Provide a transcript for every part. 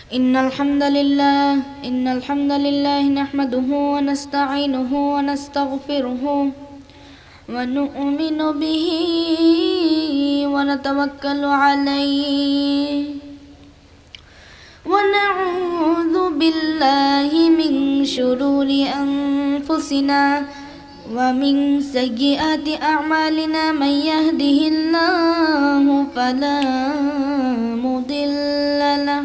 إن الحمد لله نحمده ونستعينه ونستغفره ونؤمن به ونتوكل عليه ونعوذ بالله من شرور أنفسنا ومن سيئات أعمالنا من يهده الله فلا مضل له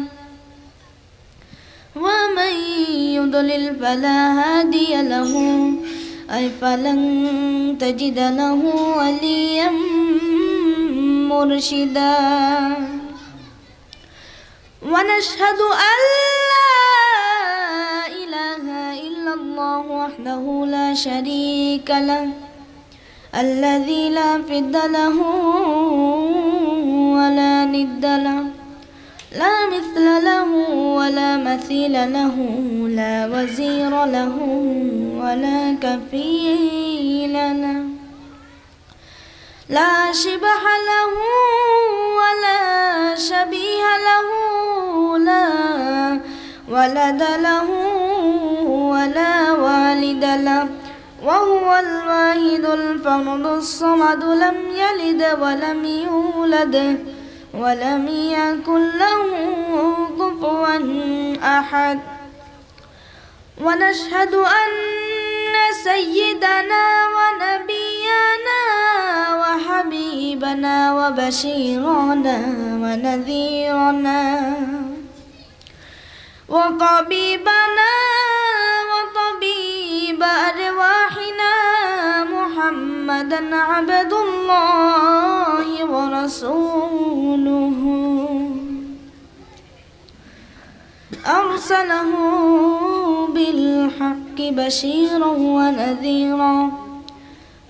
ومن يضلل فلا هادي له أي فلن تجد له وليا مرشدا ونشهد أن لا إله إلا الله وحده لا شريك له الذي لا فد له ولا ند له لا مثل له ولا مثيل له لا وزير له ولا كفيل له لا شبه له ولا شبيه له لا ولد له ولا والد له وهو الواحد الفرد الصمد لم يلد ولم يولد ولم يكن له كفوا أحد ونشهد أن سيدنا ونبينا وحبيبنا وبشيرنا ونذيرنا وطبيبنا وطبيب أرواحنا محمدا عبد الله ورسوله أرسله بالحق بشيرا ونذيرا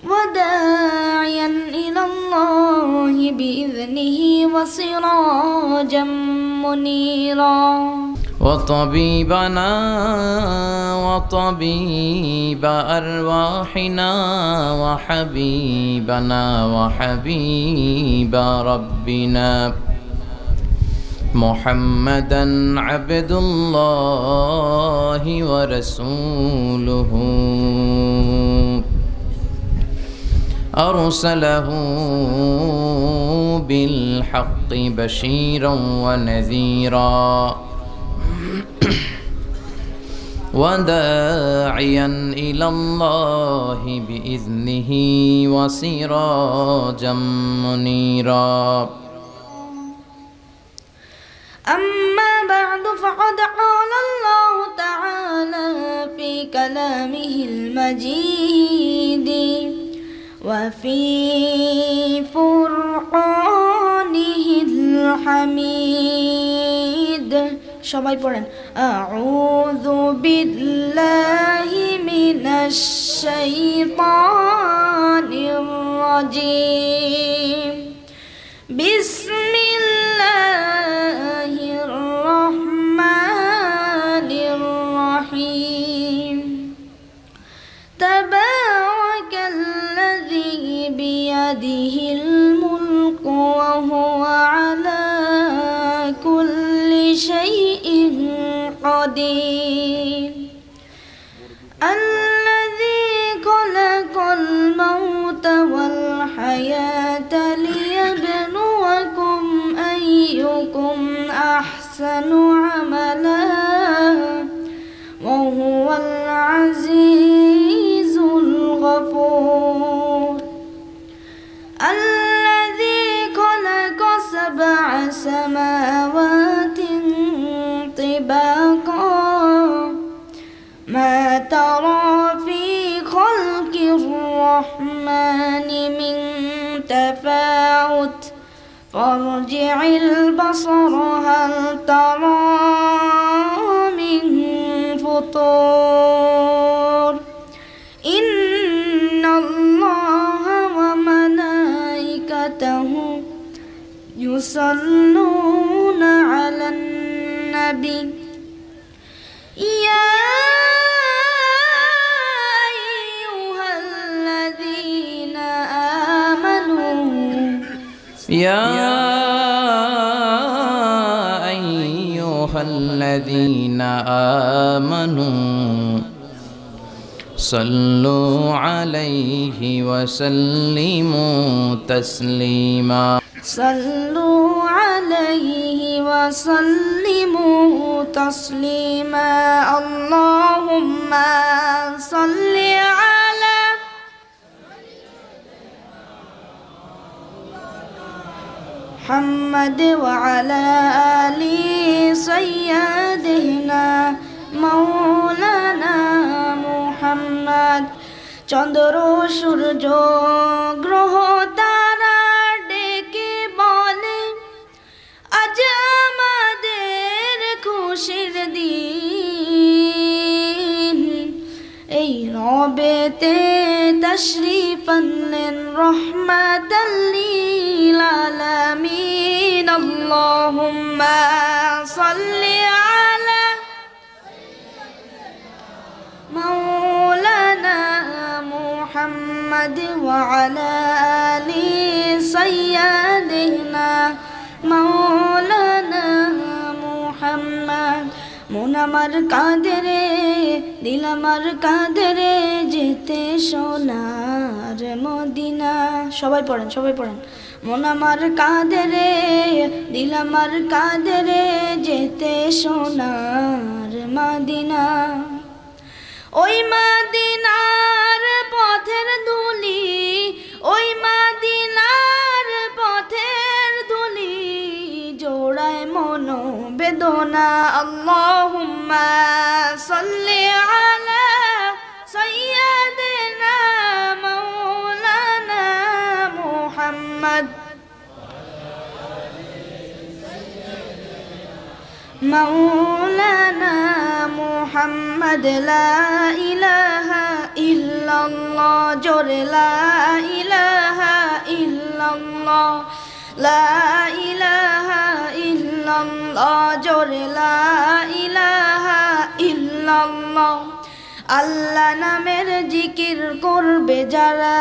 وداعيا إلى الله بإذنه وسراجا منيرا وطبيبنا وطبيب أرواحنا وحبيبنا وحبيب ربنا محمدا عبد الله ورسوله أرسله بالحق بشيرا ونذيرا وداعيا إلى الله بإذنه وسراجا منيرا أما بعد فقد قال الله تعالى في كلامه المجيد وفي فرقانه الحميد সবাই পড়েন أعوذ بالله من الشيطان الرجيم بسم الله الرحمن الرحيم تبارك الذي بيده الملك وهو على كل شيء قدير الذي خلق الموت والحياة ليبلوكم أيكم أحسن عملا وهو العزيز الغفور الذي خلق 7 سماوات طباقا ما ترى في خلق الرحمن من تفاوت فارجع البصر هل ترى من فطور إن الله وملائكته يصلون على النبي يا أيها الذين آمنوا يا أيها أيها الذين آمنوا صلوا عليه وسلموا تسليما صلوا عليه وسلموا تسليما اللهم صل على محمد وعلى آل سيدنا مولانا মুহাম্মদ চন্দ্র সূর্য গ্রহ তারা ডেকে বলে আজ আমাদের খুশির দিন এই রবেতে তশরিফ আনলেন রহমাতাল লিল আলামিন আল্লাহুম্মা সাল্লি আলা مولانا محمد وعلى آل سيدنا مولانا محمد মন আমার কাঁদে রে দিল আমার কাঁদে রে যেতে সোনার মদিনা সবাই পড়েন মন আমার কাঁদে রে দিল আমার কাঁদে রে যেতে সোনার মদিনা ওই মদিনার পথের ধুলি ওই মদিনার পথের ধুলি জোড়ায় মন বেদনা আল্লাহুম্মা সাল্লি আলা সাইয়্যিদিনা মাওলানা মুহাম্মদ مولانا محمد لا إله إلا الله جور لا إله إلا الله لا إله إلا الله جور لا إله إلا الله আল্লাহ নামের জিকির করবে যারা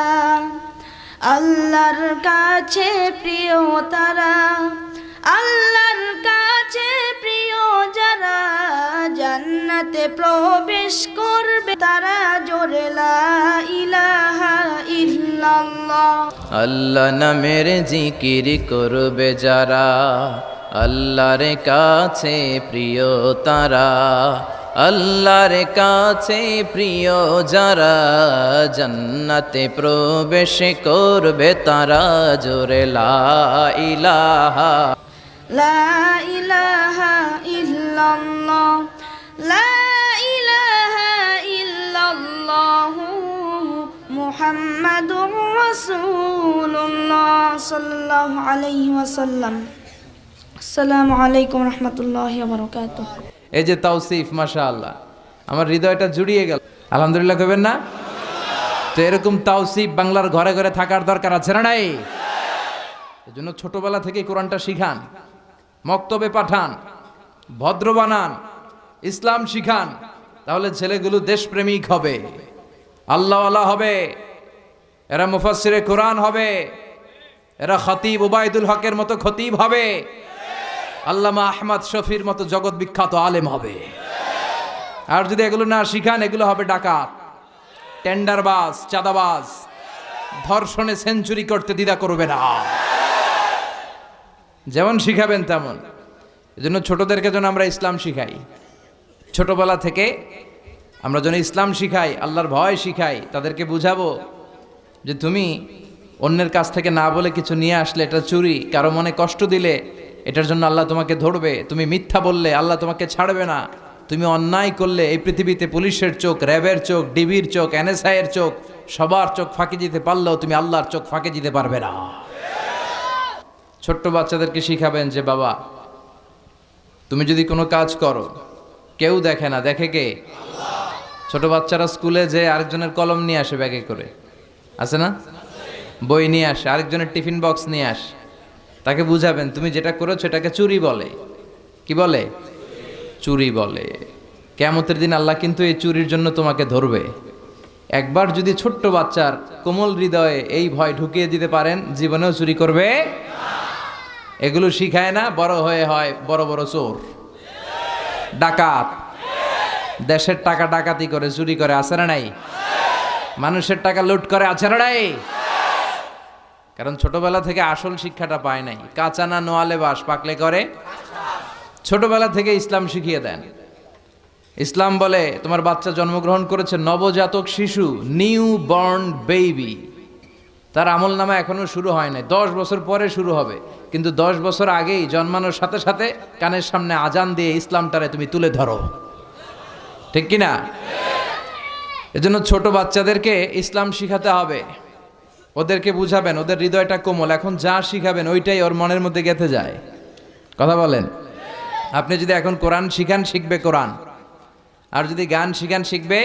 আল্লাহর কাছে প্রিয় তারা আল্লাহর কাছে প্রিয় যারা জান্নাতে প্রবেশ করবে তারা জোরে লা ইলাহা ইল্লাল্লাহ আল্লাহ নামের জিকির করবে যারা আল্লাহর কাছে প্রিয় তারা আল্লাহর কাছে প্রিয় যারা জান্নাতে প্রবেশ করবে তারা জোরে লা ইলাহা لا إله إلا الله لا إله إلا الله محمد رسول الله صلى الله عليه وسلم السلام عليكم ورحمة الله وبركاته এই যে তাওসিফ মাশাআল্লাহ আমার হৃদয়টা জুড়িয়ে গেল আলহামদুলিল্লাহ কইবেন না তো এরকম তাওসিফ বাংলার ঘরে ঘরে থাকার দরকার আছে না নাই এজন্য ছোটবেলা থেকে কোরআনটা শিখান মক্তবে পাঠান ভদ্র বানান ইসলাম শিখান তাহলে ছেলেগুলো দেশপ্রেমিক হবে আল্লাহওয়ালা হবে এরা মুফাসসিরে কোরআন হবে এরা খতিব উবাইদুল হকের মতো খতিব হবে আল্লামা আহমদ শফির মতো জগৎ বিখ্যাত আলেম হবে আর যদি এগুলো না শিখান এগুলো হবে ডাকাত টেন্ডারবাজ চাঁদাবাজ ধর্ষণে সেঞ্চুরি করতে দ্বিধা করবে না যেমন শিখাবেন তেমন এজন্য ছোটদেরকে যেন আমরা ইসলাম শিখাই ছোটবেলা থেকে আমরা যেন ইসলাম শিখাই আল্লাহর ভয় শিখাই তাদেরকে বুঝাবো যে তুমি অন্যের কাছ থেকে না বলে কিছু নিয়ে আসলে এটা চুরি কারো মনে কষ্ট দিলে এটার জন্য আল্লাহ তোমাকে ধরবে তুমি মিথ্যা বললে আল্লাহ তোমাকে ছাড়বে না তুমি অন্যায় করলে এই পৃথিবীতে পুলিশের চোখ র্যাবের চোখ ডিবির চোখ এনএসআই এর চোখ সবার চোখ ফাঁকি দিতে পারলেও তুমি আল্লাহর চোখ ফাঁকি দিতে পারবে না ছোট্ট বাচ্চাদেরকে শিখাবেন যে বাবা তুমি যদি কোনো কাজ করো কেউ দেখে না দেখে কে ছোট বাচ্চারা স্কুলে যে আরেকজনের কলম নিয়ে আসে ব্যাগে করে আছে না বই নিয়ে আসে আরেকজনের টিফিন বক্স নিয়ে আসে তাকে বুঝাবেন তুমি যেটা করেছো এটাকে চুরি বলে কি বলে চুরি বলে কিয়ামতের দিন আল্লাহ কিন্তু এই চুরির জন্য তোমাকে ধরবে একবার যদি ছোট্ট বাচ্চার কোমল হৃদয়ে এই ভয় ঢুকিয়ে দিতে পারেন জীবনেও চুরি করবে এগুলো শিখায় না বড় হয়ে হয় বড় বড় চোর ডাকাত, দেশের টাকা ডাকাতি করে, চুরি করে, আছে না নাই? মানুষের টাকা লুট করে, আছে না নাই? কারণ ছোটবেলা থেকে আসল শিক্ষাটা পায় নাই। কাঁচা না নোয়ালে বাস, পাকলে করে। ছোটবেলা থেকে ইসলাম শিখিয়ে দেন। ইসলাম বলে তোমার বাচ্চা জন্মগ্রহণ করেছে, নবজাতক শিশু, নিউ বর্ন বেবি, তার আমল নামা এখনো শুরু হয় নাই, 10 বছর পরে শুরু হবে। কিন্তু 10 বছর আগেই জন্মানোর সাথে সাথে কানের সামনে আজান দিয়ে ইসলামটারে তুমি তুলে ধরো, ঠিক কিনা? এজন্য ছোট বাচ্চাদেরকে ইসলাম শিখাতে হবে। ওদেরকে বুঝাবেন, ওদের হৃদয়টা কোমল, এখন যা শিখাবেন ওইটাই ওর মনের মধ্যে গেঁথে যায়। কথা বলেন। আপনি যদি এখন কোরআন শিখান, শিখবে কোরআন। আর যদি গান শিখান, শিখবে।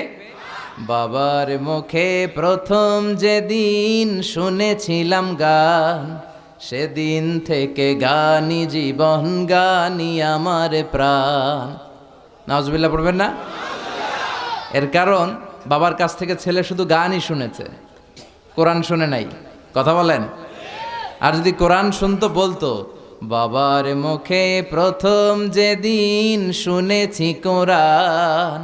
বাবার মুখে প্রথম যেদিন শুনেছিলাম গান, সেদিন থেকে গানি জীবন, গানি আমার প্রাণ। নাউজুবিল্লাহ পড়বেন না? এর কারণ বাবার কাছ থেকে ছেলে শুধু গানই শুনেছে, কোরআন শুনে নাই। কথা বলেন। আর যদি কোরআন শুনতো, বলতো বাবার মুখে প্রথম যেদিন শুনেছি কোরআন,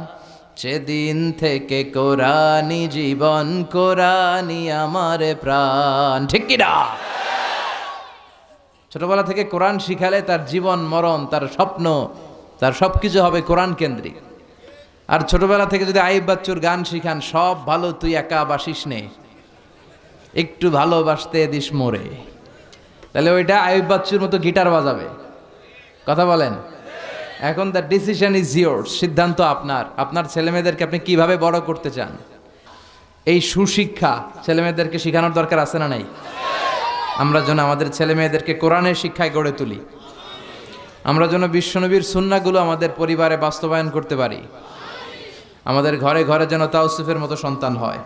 সেদিন থেকে কোরআনই জীবন, কোরআনই আমার প্রাণ, ঠিক কিনা? ছোটবেলা থেকে কোরআন শিখালে তার জীবন মরণ, তার স্বপ্ন, তার সবকিছু হবে কোরআন কেন্দ্রিক। আর ছোটবেলা থেকে যদি আইয়ুব বাচ্চুর গান শিখান, সব ভালো তুই একা বাসিস নে, একটু ভালোবাসতে দিস মোরে, তাহলে ওইটা আইয়ুব বাচ্চুর মতো গিটার বাজাবে। কথা বলেন। এখন দ্য ডিসিশন ইজ ইয়োর্স, সিদ্ধান্ত আপনার। আপনার ছেলেমেয়েদেরকে আপনি কিভাবে বড় করতে চান, এই সুশিক্ষা ছেলেমেয়েদেরকে শেখানোর দরকার আছে না নাই? আমরা যেন আমাদের ছেলেমেয়েদেরকে কোরআনের শিক্ষায় গড়ে তুলি। আমরা যেন বিশ্বনবীর সুন্নাহগুলো আমাদের পরিবারে বাস্তবায়ন করতে পারি। আমাদের ঘরে ঘরে যেন তাওসিফের মতো সন্তান হয়।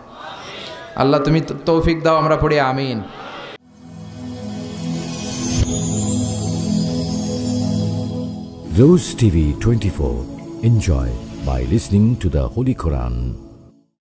আল্লাহ তুমি তৌফিক দাও, আমরা পড়ি আমিন। Rose TV 24. Enjoy by listening to the Holy Quran.